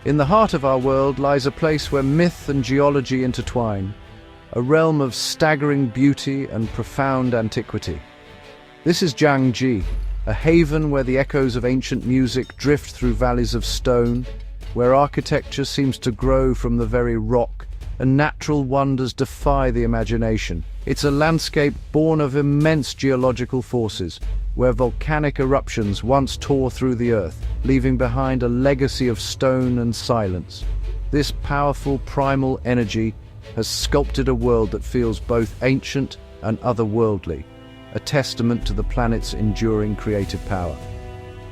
In the heart of our world lies a place where myth and geology intertwine, a realm of staggering beauty and profound antiquity. This is Jiangji, a haven where the echoes of ancient music drift through valleys of stone, where architecture seems to grow from the very rock, and natural wonders defy the imagination. It's a landscape born of immense geological forces, where volcanic eruptions once tore through the earth, leaving behind a legacy of stone and silence. This powerful primal energy has sculpted a world that feels both ancient and otherworldly, a testament to the planet's enduring creative power.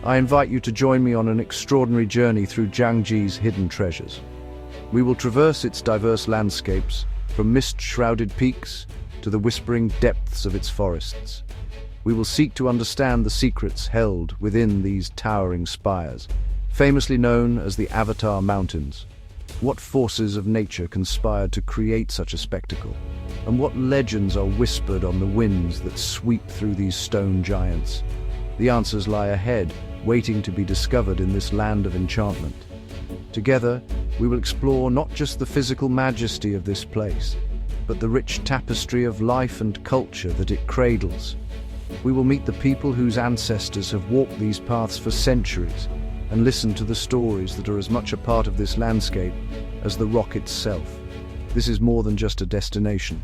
I invite you to join me on an extraordinary journey through Jiangji's hidden treasures. We will traverse its diverse landscapes, from mist-shrouded peaks to the whispering depths of its forests. We will seek to understand the secrets held within these towering spires, famously known as the Avatar Mountains. What forces of nature conspired to create such a spectacle? And what legends are whispered on the winds that sweep through these stone giants? The answers lie ahead, waiting to be discovered in this land of enchantment. Together, we will explore not just the physical majesty of this place, but the rich tapestry of life and culture that it cradles. We will meet the people whose ancestors have walked these paths for centuries and listen to the stories that are as much a part of this landscape as the rock itself. This is more than just a destination.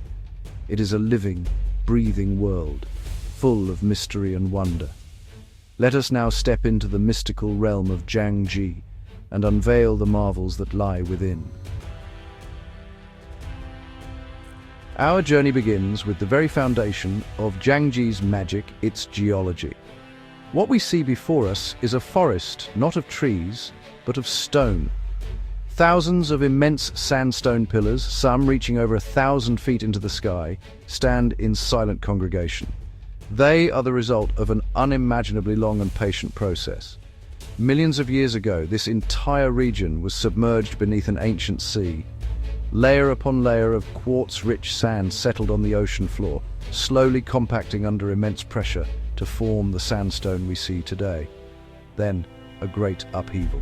It is a living, breathing world, full of mystery and wonder. Let us now step into the mystical realm of Jiangji and unveil the marvels that lie within. Our journey begins with the very foundation of Jiangji's magic, its geology. What we see before us is a forest, not of trees, but of stone. Thousands of immense sandstone pillars, some reaching over 1,000 feet into the sky, stand in silent congregation. They are the result of an unimaginably long and patient process. Millions of years ago, this entire region was submerged beneath an ancient sea. Layer upon layer of quartz-rich sand settled on the ocean floor, slowly compacting under immense pressure to form the sandstone we see today. Then, a great upheaval.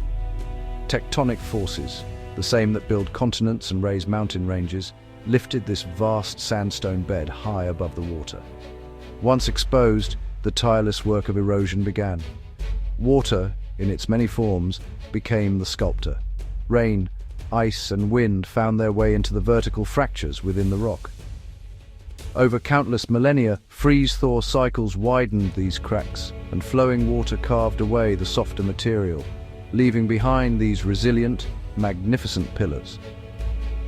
Tectonic forces, the same that build continents and raise mountain ranges, lifted this vast sandstone bed high above the water. Once exposed, the tireless work of erosion began. Water, in its many forms, became the sculptor. Rain, ice, and wind found their way into the vertical fractures within the rock. Over countless millennia, freeze-thaw cycles widened these cracks, and flowing water carved away the softer material, leaving behind these resilient, magnificent pillars.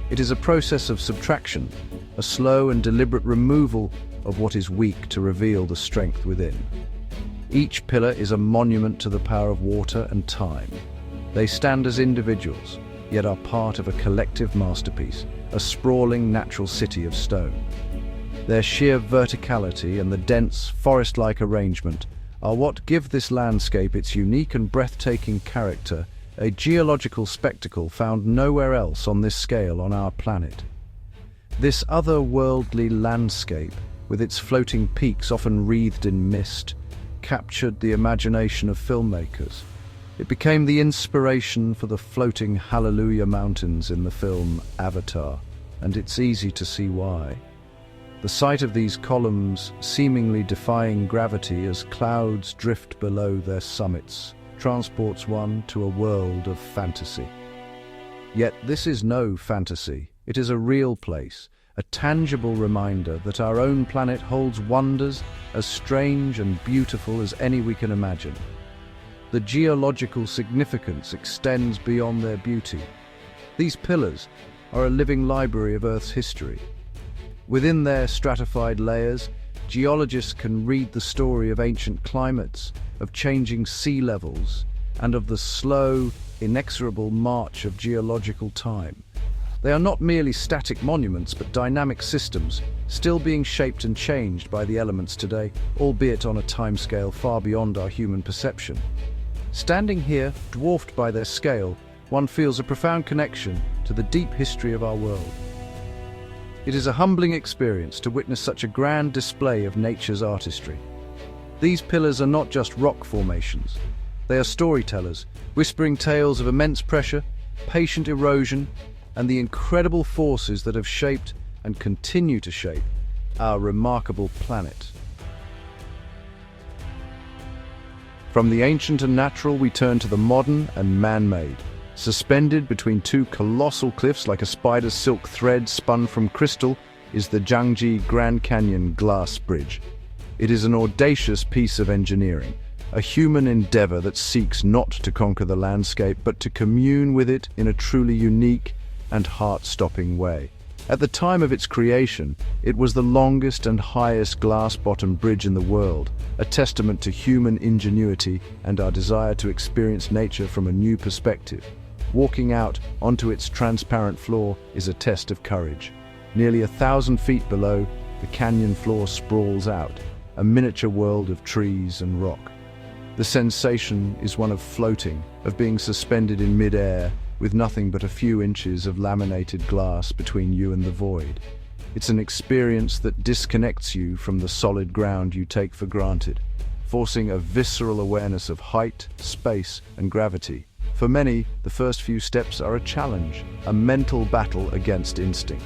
It is a process of subtraction, a slow and deliberate removal of what is weak to reveal the strength within. Each pillar is a monument to the power of water and time. They stand as individuals, yet are part of a collective masterpiece, a sprawling natural city of stone. Their sheer verticality and the dense, forest-like arrangement are what give this landscape its unique and breathtaking character, a geological spectacle found nowhere else on this scale on our planet. This otherworldly landscape, with its floating peaks often wreathed in mist, captured the imagination of filmmakers. It became the inspiration for the floating Hallelujah Mountains in the film Avatar, and it's easy to see why. The sight of these columns seemingly defying gravity as clouds drift below their summits transports one to a world of fantasy. Yet this is no fantasy. It is a real place, a tangible reminder that our own planet holds wonders as strange and beautiful as any we can imagine. The geological significance extends beyond their beauty. These pillars are a living library of Earth's history. Within their stratified layers, geologists can read the story of ancient climates, of changing sea levels, and of the slow, inexorable march of geological time. They are not merely static monuments, but dynamic systems, still being shaped and changed by the elements today, albeit on a timescale far beyond our human perception. Standing here, dwarfed by their scale, one feels a profound connection to the deep history of our world. It is a humbling experience to witness such a grand display of nature's artistry. These pillars are not just rock formations. They are storytellers, whispering tales of immense pressure, patient erosion, and the incredible forces that have shaped and continue to shape our remarkable planet. From the ancient and natural, we turn to the modern and man-made. Suspended between two colossal cliffs like a spider's silk thread spun from crystal is the Jiangxi Grand Canyon Glass Bridge. It is an audacious piece of engineering, a human endeavor that seeks not to conquer the landscape but to commune with it in a truly unique and heart-stopping way. At the time of its creation, it was the longest and highest glass-bottomed bridge in the world, a testament to human ingenuity and our desire to experience nature from a new perspective. Walking out onto its transparent floor is a test of courage. Nearly 1,000 feet below, the canyon floor sprawls out, a miniature world of trees and rock. The sensation is one of floating, of being suspended in mid-air, with nothing but a few inches of laminated glass between you and the void. It's an experience that disconnects you from the solid ground you take for granted, forcing a visceral awareness of height, space, and gravity. For many, the first few steps are a challenge, a mental battle against instinct.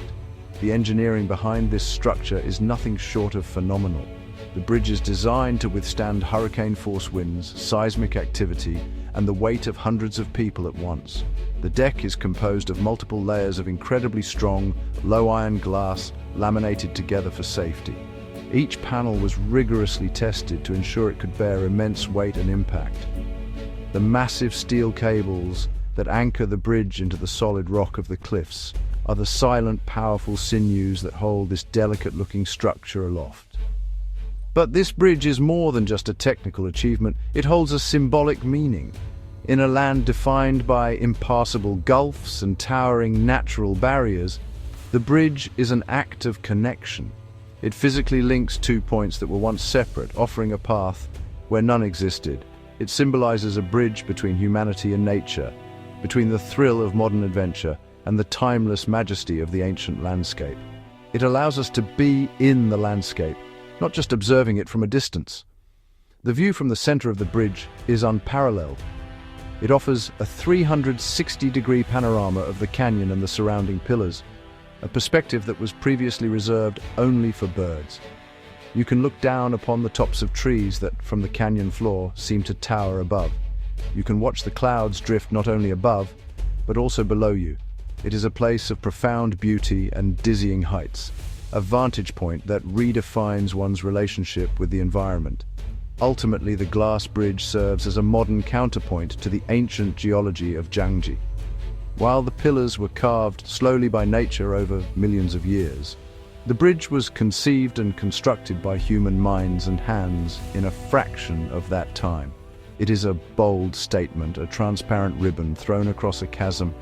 The engineering behind this structure is nothing short of phenomenal. The bridge is designed to withstand hurricane-force winds, seismic activity, and the weight of hundreds of people at once. The deck is composed of multiple layers of incredibly strong, low-iron glass laminated together for safety. Each panel was rigorously tested to ensure it could bear immense weight and impact. The massive steel cables that anchor the bridge into the solid rock of the cliffs are the silent, powerful sinews that hold this delicate-looking structure aloft. But this bridge is more than just a technical achievement. It holds a symbolic meaning. In a land defined by impassable gulfs and towering natural barriers, the bridge is an act of connection. It physically links two points that were once separate, offering a path where none existed. It symbolizes a bridge between humanity and nature, between the thrill of modern adventure and the timeless majesty of the ancient landscape. It allows us to be in the landscape, not just observing it from a distance. The view from the center of the bridge is unparalleled. It offers a 360-degree panorama of the canyon and the surrounding pillars, a perspective that was previously reserved only for birds. You can look down upon the tops of trees that, from the canyon floor, seem to tower above. You can watch the clouds drift not only above, but also below you. It is a place of profound beauty and dizzying heights, a vantage point that redefines one's relationship with the environment. Ultimately, the glass bridge serves as a modern counterpoint to the ancient geology of Jiangxi. While the pillars were carved slowly by nature over millions of years, the bridge was conceived and constructed by human minds and hands in a fraction of that time. It is a bold statement, a transparent ribbon thrown across a chasm,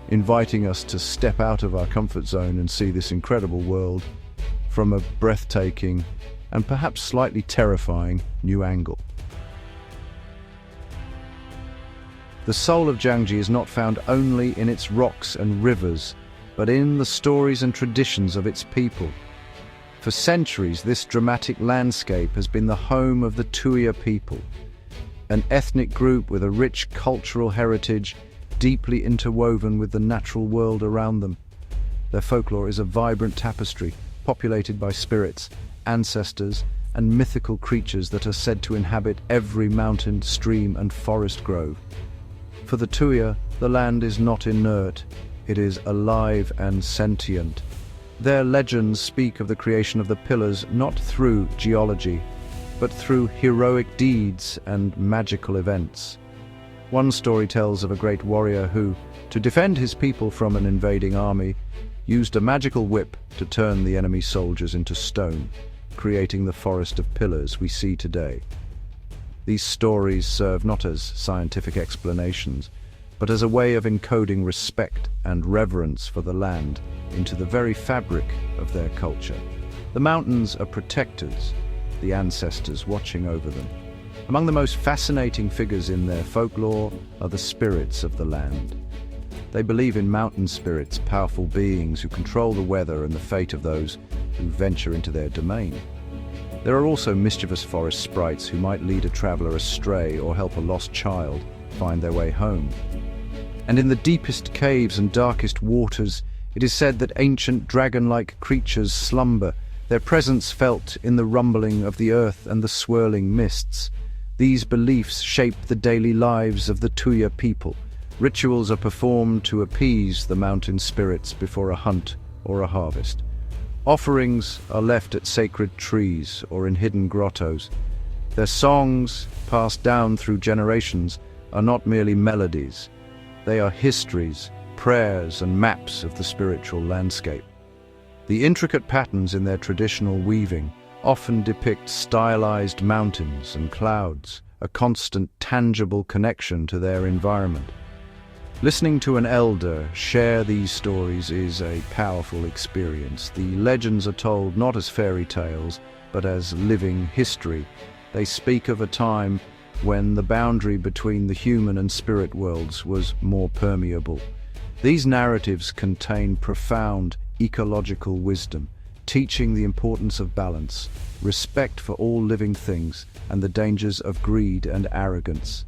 inviting us to step out of our comfort zone and see this incredible world from a breathtaking and perhaps slightly terrifying new angle. The soul of Jiangxi is not found only in its rocks and rivers, but in the stories and traditions of its people. For centuries, this dramatic landscape has been the home of the Tuya people, an ethnic group with a rich cultural heritage deeply interwoven with the natural world around them. Their folklore is a vibrant tapestry, populated by spirits, ancestors, and mythical creatures that are said to inhabit every mountain, stream, and forest grove. For the Tuya, the land is not inert, it is alive and sentient. Their legends speak of the creation of the pillars not through geology, but through heroic deeds and magical events. One story tells of a great warrior who, to defend his people from an invading army, used a magical whip to turn the enemy soldiers into stone, creating the forest of pillars we see today. These stories serve not as scientific explanations, but as a way of encoding respect and reverence for the land into the very fabric of their culture. The mountains are protectors, the ancestors watching over them. Among the most fascinating figures in their folklore are the spirits of the land. They believe in mountain spirits, powerful beings who control the weather and the fate of those who venture into their domain. There are also mischievous forest sprites who might lead a traveler astray or help a lost child find their way home. And in the deepest caves and darkest waters, it is said that ancient dragon-like creatures slumber, their presence felt in the rumbling of the earth and the swirling mists. These beliefs shape the daily lives of the Tuya people. Rituals are performed to appease the mountain spirits before a hunt or a harvest. Offerings are left at sacred trees or in hidden grottos. Their songs, passed down through generations, are not merely melodies. They are histories, prayers, and maps of the spiritual landscape. The intricate patterns in their traditional weaving often depict stylized mountains and clouds, a constant, tangible connection to their environment. Listening to an elder share these stories is a powerful experience. The legends are told not as fairy tales, but as living history. They speak of a time when the boundary between the human and spirit worlds was more permeable. These narratives contain profound ecological wisdom, teaching the importance of balance, respect for all living things, and the dangers of greed and arrogance.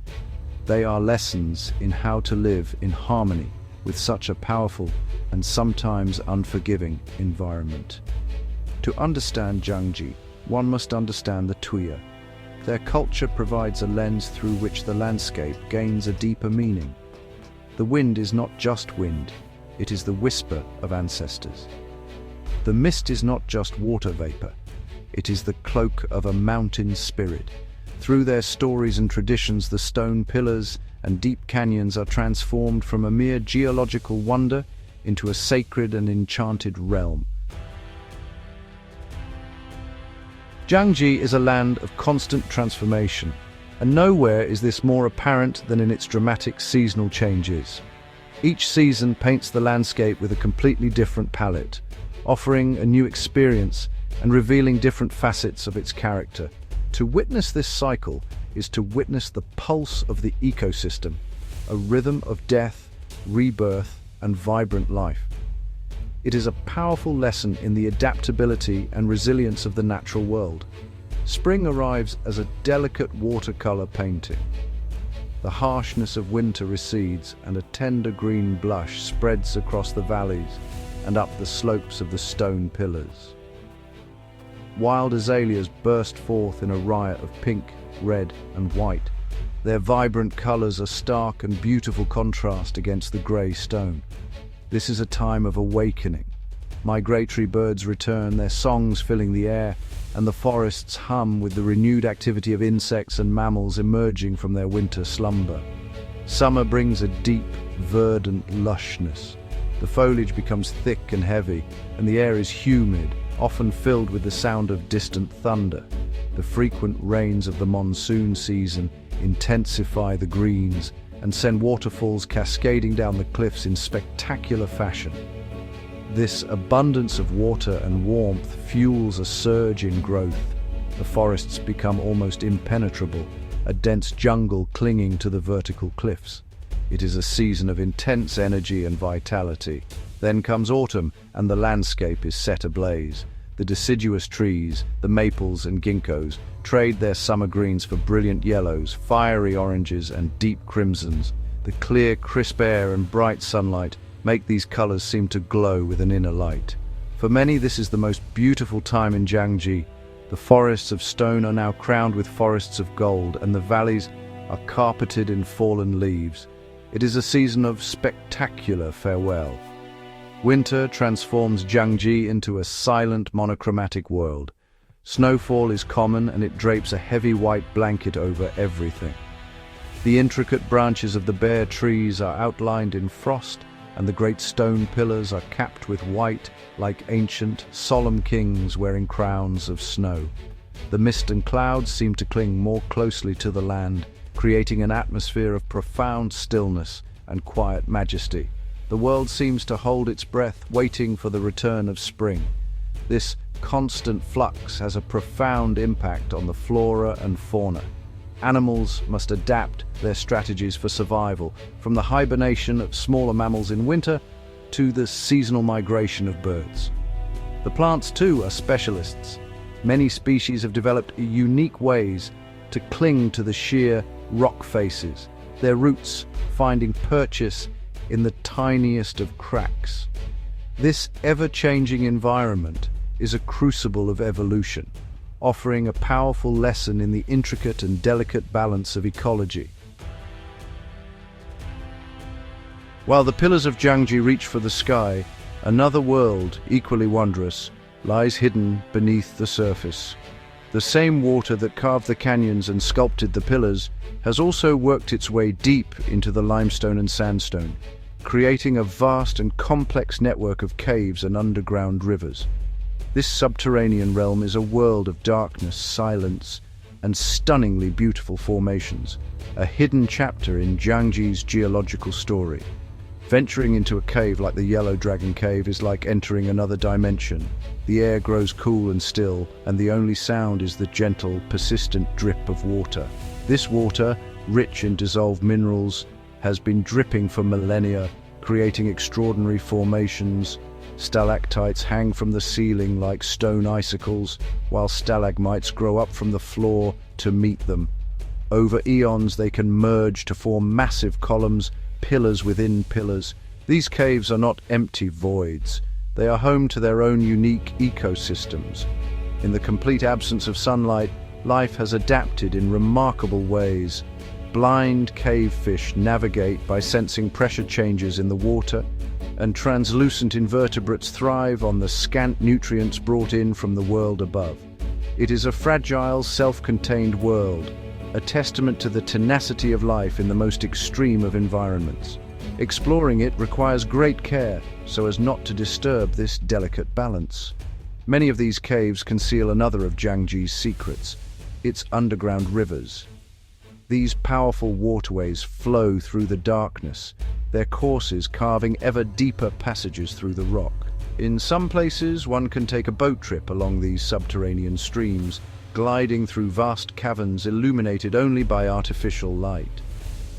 They are lessons in how to live in harmony with such a powerful and sometimes unforgiving environment. To understand Jiangji, one must understand the Tuya. Their culture provides a lens through which the landscape gains a deeper meaning. The wind is not just wind, it is the whisper of ancestors. The mist is not just water vapor, it is the cloak of a mountain spirit. Through their stories and traditions, the stone pillars and deep canyons are transformed from a mere geological wonder into a sacred and enchanted realm. Jiangji is a land of constant transformation, and nowhere is this more apparent than in its dramatic seasonal changes. Each season paints the landscape with a completely different palette, offering a new experience and revealing different facets of its character. To witness this cycle is to witness the pulse of the ecosystem, a rhythm of death, rebirth, and vibrant life. It is a powerful lesson in the adaptability and resilience of the natural world. Spring arrives as a delicate watercolor painting. The harshness of winter recedes, and a tender green blush spreads across the valleys and up the slopes of the stone pillars. Wild azaleas burst forth in a riot of pink, red, and white. Their vibrant colors are stark and beautiful contrast against the gray stone. This is a time of awakening. Migratory birds return, their songs filling the air, and the forests hum with the renewed activity of insects and mammals emerging from their winter slumber. Summer brings a deep, verdant lushness. The foliage becomes thick and heavy, and the air is humid, often filled with the sound of distant thunder. The frequent rains of the monsoon season intensify the greens and send waterfalls cascading down the cliffs in spectacular fashion. This abundance of water and warmth fuels a surge in growth. The forests become almost impenetrable, a dense jungle clinging to the vertical cliffs. It is a season of intense energy and vitality. Then comes autumn, and the landscape is set ablaze. The deciduous trees, the maples and ginkgos, trade their summer greens for brilliant yellows, fiery oranges, and deep crimsons. The clear, crisp air and bright sunlight make these colors seem to glow with an inner light. For many, this is the most beautiful time in Jiangji. The forests of stone are now crowned with forests of gold, and the valleys are carpeted in fallen leaves. It is a season of spectacular farewell. Winter transforms Jiangji into a silent, monochromatic world. Snowfall is common, and it drapes a heavy white blanket over everything. The intricate branches of the bare trees are outlined in frost, and the great stone pillars are capped with white, like ancient, solemn kings wearing crowns of snow. The mist and clouds seem to cling more closely to the land, creating an atmosphere of profound stillness and quiet majesty. The world seems to hold its breath, waiting for the return of spring. This constant flux has a profound impact on the flora and fauna. Animals must adapt their strategies for survival, from the hibernation of smaller mammals in winter to the seasonal migration of birds. The plants, too, are specialists. Many species have developed unique ways to cling to the sheer rock faces, their roots finding purchase in the tiniest of cracks. This ever-changing environment is a crucible of evolution, offering a powerful lesson in the intricate and delicate balance of ecology. While the pillars of Jiangji reach for the sky, another world, equally wondrous, lies hidden beneath the surface. The same water that carved the canyons and sculpted the pillars has also worked its way deep into the limestone and sandstone, creating a vast and complex network of caves and underground rivers. This subterranean realm is a world of darkness, silence, and stunningly beautiful formations, a hidden chapter in Jiangji's geological story. Venturing into a cave like the Yellow Dragon Cave is like entering another dimension. The air grows cool and still, and the only sound is the gentle, persistent drip of water. This water, rich in dissolved minerals, has been dripping for millennia, creating extraordinary formations. Stalactites hang from the ceiling like stone icicles, while stalagmites grow up from the floor to meet them. Over eons they can merge to form massive columns, pillars within pillars. These caves are not empty voids. They are home to their own unique ecosystems. In the complete absence of sunlight, life has adapted in remarkable ways. Blind cave fish navigate by sensing pressure changes in the water, and translucent invertebrates thrive on the scant nutrients brought in from the world above. It is a fragile, self-contained world, a testament to the tenacity of life in the most extreme of environments. Exploring it requires great care so as not to disturb this delicate balance. Many of these caves conceal another of Jiangji's secrets, its underground rivers. These powerful waterways flow through the darkness, their courses carving ever deeper passages through the rock. In some places, one can take a boat trip along these subterranean streams, gliding through vast caverns illuminated only by artificial light.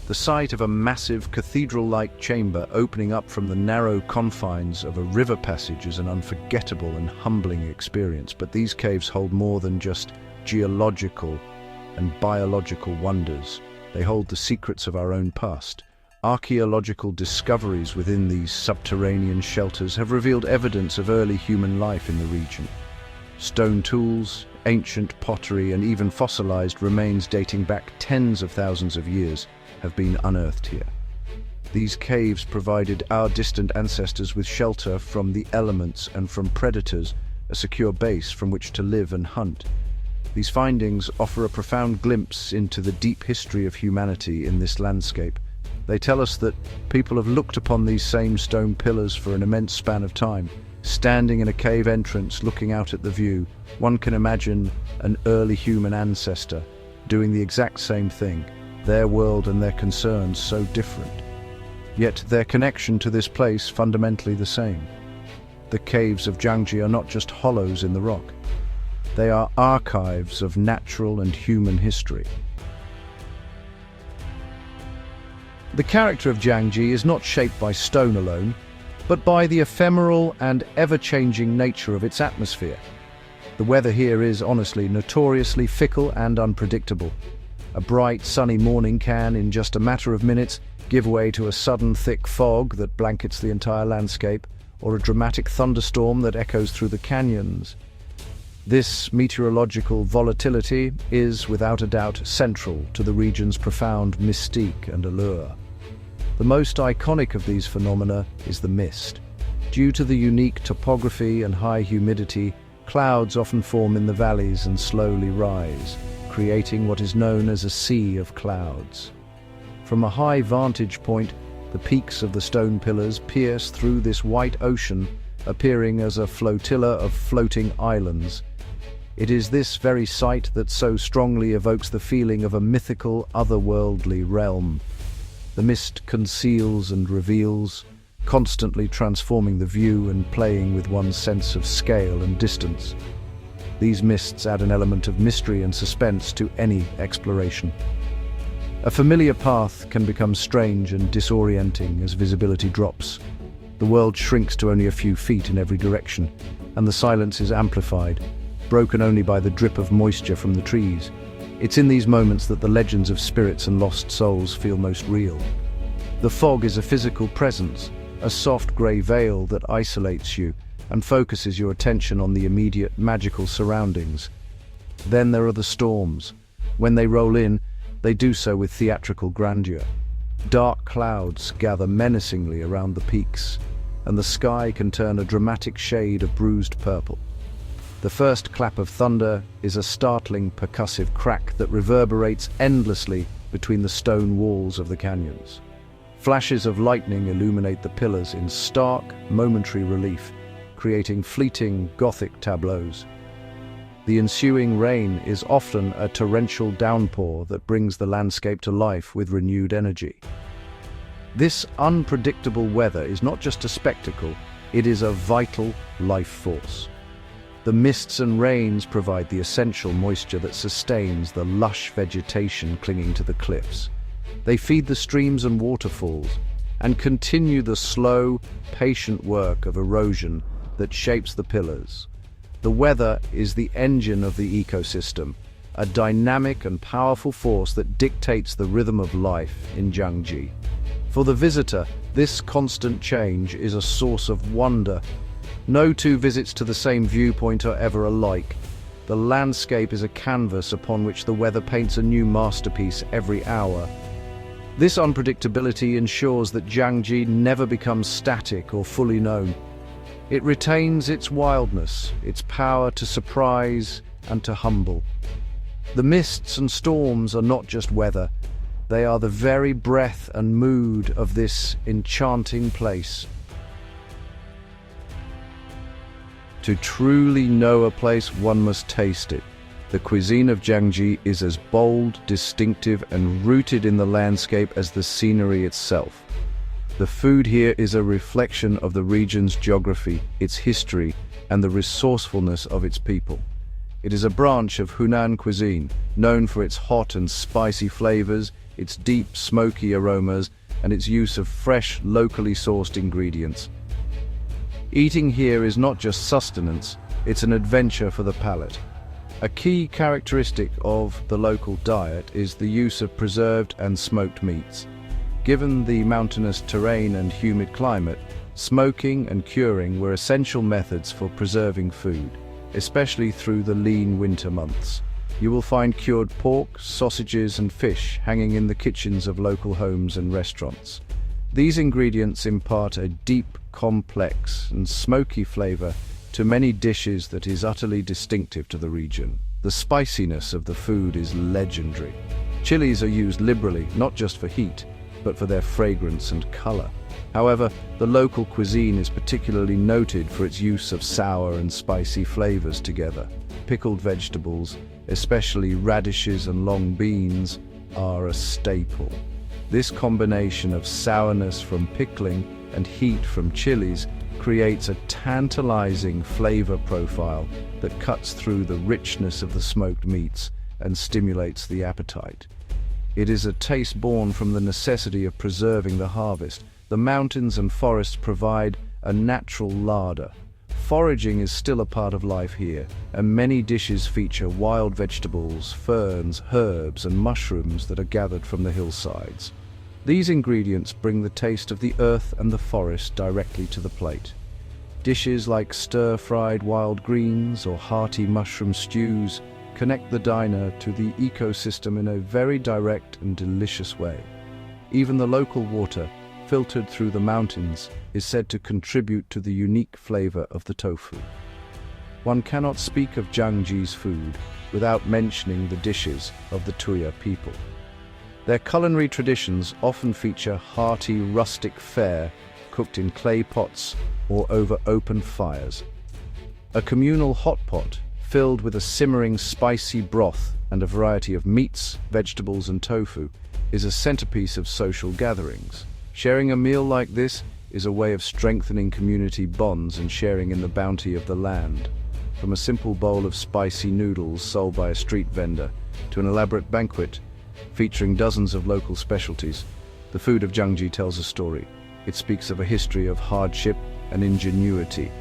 The sight of a massive cathedral-like chamber opening up from the narrow confines of a river passage is an unforgettable and humbling experience. But these caves hold more than just geological and biological wonders. They hold the secrets of our own past. Archaeological discoveries within these subterranean shelters have revealed evidence of early human life in the region. Stone tools, ancient pottery, and even fossilized remains dating back tens of thousands of years have been unearthed here. These caves provided our distant ancestors with shelter from the elements and from predators, a secure base from which to live and hunt. These findings offer a profound glimpse into the deep history of humanity in this landscape. They tell us that people have looked upon these same stone pillars for an immense span of time. Standing in a cave entrance, looking out at the view, one can imagine an early human ancestor doing the exact same thing, their world and their concerns so different. Yet their connection to this place fundamentally the same. The caves of Jiangji are not just hollows in the rock. They are archives of natural and human history. The character of Jiangji is not shaped by stone alone, but by the ephemeral and ever-changing nature of its atmosphere. The weather here is, honestly, notoriously fickle and unpredictable. A bright, sunny morning can, in just a matter of minutes, give way to a sudden thick fog that blankets the entire landscape, or a dramatic thunderstorm that echoes through the canyons. This meteorological volatility is, without a doubt, central to the region's profound mystique and allure. The most iconic of these phenomena is the mist. Due to the unique topography and high humidity, clouds often form in the valleys and slowly rise, creating what is known as a sea of clouds. From a high vantage point, the peaks of the stone pillars pierce through this white ocean, appearing as a flotilla of floating islands. It is this very sight that so strongly evokes the feeling of a mythical, otherworldly realm. The mist conceals and reveals, constantly transforming the view and playing with one's sense of scale and distance. These mists add an element of mystery and suspense to any exploration. A familiar path can become strange and disorienting as visibility drops. The world shrinks to only a few feet in every direction, and the silence is amplified, broken only by the drip of moisture from the trees. It's in these moments that the legends of spirits and lost souls feel most real. The fog is a physical presence, a soft grey veil that isolates you and focuses your attention on the immediate magical surroundings. Then there are the storms. When they roll in, they do so with theatrical grandeur. Dark clouds gather menacingly around the peaks, and the sky can turn a dramatic shade of bruised purple. The first clap of thunder is a startling percussive crack that reverberates endlessly between the stone walls of the canyons. Flashes of lightning illuminate the pillars in stark, momentary relief, creating fleeting, Gothic tableaus. The ensuing rain is often a torrential downpour that brings the landscape to life with renewed energy. This unpredictable weather is not just a spectacle, it is a vital life force. The mists and rains provide the essential moisture that sustains the lush vegetation clinging to the cliffs. They feed the streams and waterfalls and continue the slow, patient work of erosion that shapes the pillars. The weather is the engine of the ecosystem, a dynamic and powerful force that dictates the rhythm of life in Jiangji. For the visitor, this constant change is a source of wonder. No two visits to the same viewpoint are ever alike. The landscape is a canvas upon which the weather paints a new masterpiece every hour. This unpredictability ensures that Jiangji never becomes static or fully known. It retains its wildness, its power to surprise and to humble. The mists and storms are not just weather, they are the very breath and mood of this enchanting place. To truly know a place, one must taste it. The cuisine of Jiangji is as bold, distinctive, and rooted in the landscape as the scenery itself. The food here is a reflection of the region's geography, its history, and the resourcefulness of its people. It is a branch of Hunan cuisine, known for its hot and spicy flavors, its deep, smoky aromas, and its use of fresh, locally sourced ingredients. Eating here is not just sustenance, it's an adventure for the palate. A key characteristic of the local diet is the use of preserved and smoked meats. Given the mountainous terrain and humid climate, smoking and curing were essential methods for preserving food, especially through the lean winter months. You will find cured pork, sausages, and fish hanging in the kitchens of local homes and restaurants. These ingredients impart a deep, complex, and smoky flavor to many dishes that is utterly distinctive to the region. The spiciness of the food is legendary. Chilies are used liberally, not just for heat, but for their fragrance and color. However, the local cuisine is particularly noted for its use of sour and spicy flavors together. Pickled vegetables, especially radishes and long beans, are a staple. This combination of sourness from pickling and heat from chilies creates a tantalizing flavor profile that cuts through the richness of the smoked meats and stimulates the appetite. It is a taste born from the necessity of preserving the harvest. The mountains and forests provide a natural larder. Foraging is still a part of life here, and many dishes feature wild vegetables, ferns, herbs, and mushrooms that are gathered from the hillsides. These ingredients bring the taste of the earth and the forest directly to the plate. Dishes like stir-fried wild greens or hearty mushroom stews connect the diner to the ecosystem in a very direct and delicious way. Even the local water, filtered through the mountains, is said to contribute to the unique flavor of the tofu. One cannot speak of Jiangji's food without mentioning the dishes of the Tuya people. Their culinary traditions often feature hearty, rustic fare cooked in clay pots or over open fires. A communal hot pot filled with a simmering spicy broth and a variety of meats, vegetables, and tofu is a centerpiece of social gatherings. Sharing a meal like this is a way of strengthening community bonds and sharing in the bounty of the land. From a simple bowl of spicy noodles sold by a street vendor to an elaborate banquet featuring dozens of local specialties, the food of Jiangji tells a story. It speaks of a history of hardship and ingenuity,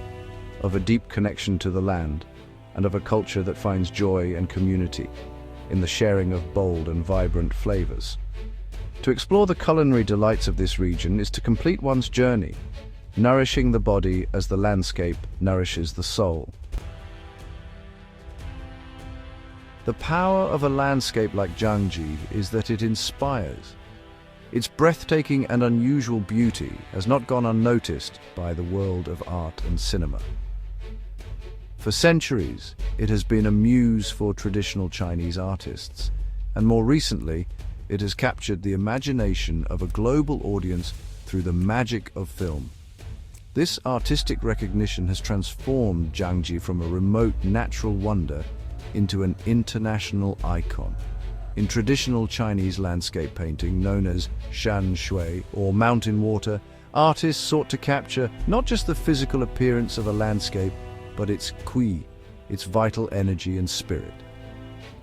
of a deep connection to the land, and of a culture that finds joy and community in the sharing of bold and vibrant flavors. To explore the culinary delights of this region is to complete one's journey, nourishing the body as the landscape nourishes the soul. The power of a landscape like Jiangji is that it inspires. Its breathtaking and unusual beauty has not gone unnoticed by the world of art and cinema. For centuries, it has been a muse for traditional Chinese artists, and more recently, it has captured the imagination of a global audience through the magic of film. This artistic recognition has transformed Jiangji from a remote natural wonder into an international icon. In traditional Chinese landscape painting known as shan shui, or mountain water, artists sought to capture not just the physical appearance of a landscape, but its qi, its vital energy and spirit.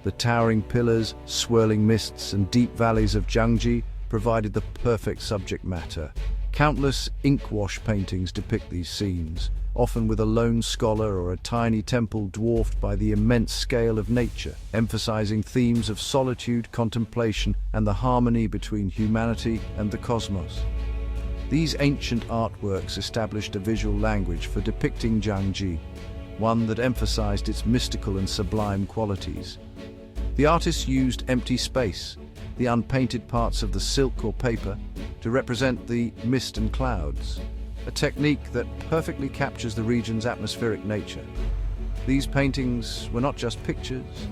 The towering pillars, swirling mists, and deep valleys of Jiangji provided the perfect subject matter. Countless ink-wash paintings depict these scenes, often with a lone scholar or a tiny temple dwarfed by the immense scale of nature, emphasizing themes of solitude, contemplation, and the harmony between humanity and the cosmos. These ancient artworks established a visual language for depicting Jiangji, one that emphasized its mystical and sublime qualities. The artists used empty space, the unpainted parts of the silk or paper, to represent the mist and clouds, a technique that perfectly captures the region's atmospheric nature. These paintings were not just pictures,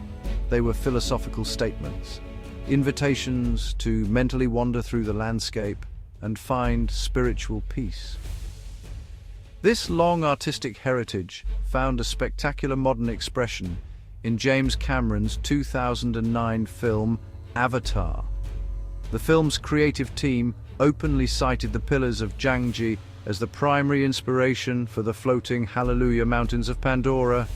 they were philosophical statements, invitations to mentally wander through the landscape and find spiritual peace. This long artistic heritage found a spectacular modern expression in James Cameron's 2009 film Avatar. The film's creative team openly cited the pillars of Jiangji as the primary inspiration for the floating Hallelujah Mountains of Pandora.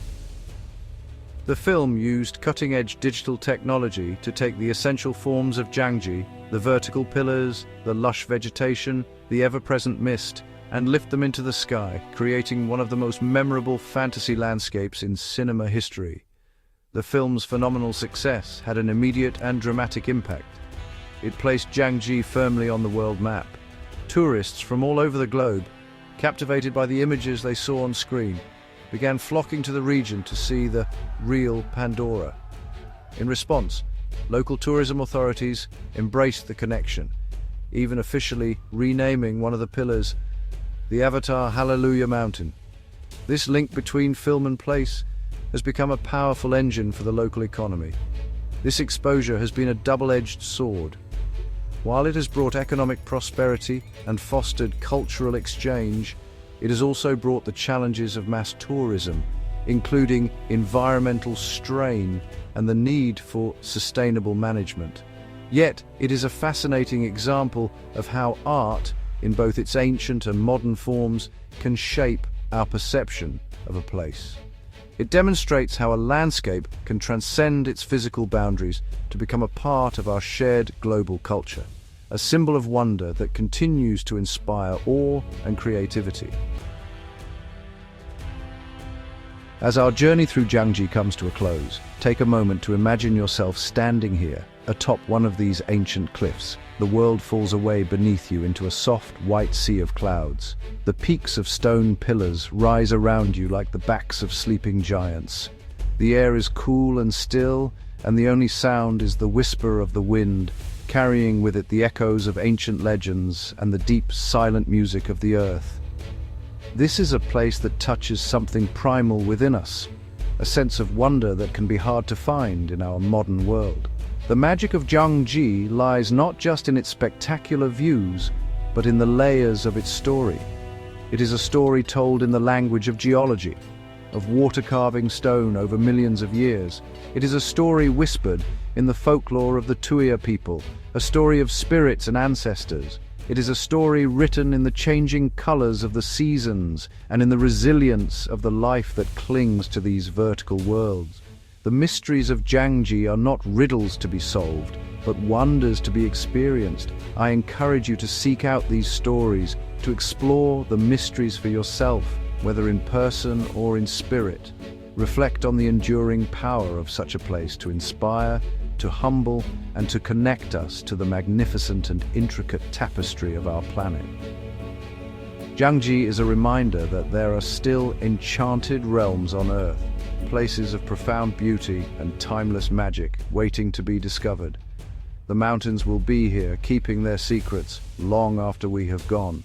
The film used cutting-edge digital technology to take the essential forms of Jiangji, the vertical pillars, the lush vegetation, the ever-present mist, and lift them into the sky, creating one of the most memorable fantasy landscapes in cinema history. The film's phenomenal success had an immediate and dramatic impact. It placed Jiangji firmly on the world map. Tourists from all over the globe, captivated by the images they saw on screen, began flocking to the region to see the real Pandora. In response, local tourism authorities embraced the connection, even officially renaming one of the pillars the Avatar Hallelujah Mountain. This link between film and place has become a powerful engine for the local economy. This exposure has been a double-edged sword. While it has brought economic prosperity and fostered cultural exchange, it has also brought the challenges of mass tourism, including environmental strain and the need for sustainable management. Yet, it is a fascinating example of how art, in both its ancient and modern forms, can shape our perception of a place. It demonstrates how a landscape can transcend its physical boundaries to become a part of our shared global culture, a symbol of wonder that continues to inspire awe and creativity. As our journey through Jiangji comes to a close, take a moment to imagine yourself standing here, atop one of these ancient cliffs. The world falls away beneath you into a soft, white sea of clouds. The peaks of stone pillars rise around you like the backs of sleeping giants. The air is cool and still, and the only sound is the whisper of the wind, carrying with it the echoes of ancient legends and the deep, silent music of the earth. This is a place that touches something primal within us, a sense of wonder that can be hard to find in our modern world. The magic of Jiangji lies not just in its spectacular views, but in the layers of its story. It is a story told in the language of geology, of water-carving stone over millions of years. It is a story whispered in the folklore of the Tuya people, a story of spirits and ancestors. It is a story written in the changing colors of the seasons and in the resilience of the life that clings to these vertical worlds. The mysteries of Jiangji are not riddles to be solved, but wonders to be experienced. I encourage you to seek out these stories, to explore the mysteries for yourself, whether in person or in spirit. Reflect on the enduring power of such a place to inspire to humble, and to connect us to the magnificent and intricate tapestry of our planet. Jiangji is a reminder that there are still enchanted realms on Earth, places of profound beauty and timeless magic waiting to be discovered. The mountains will be here, keeping their secrets long after we have gone.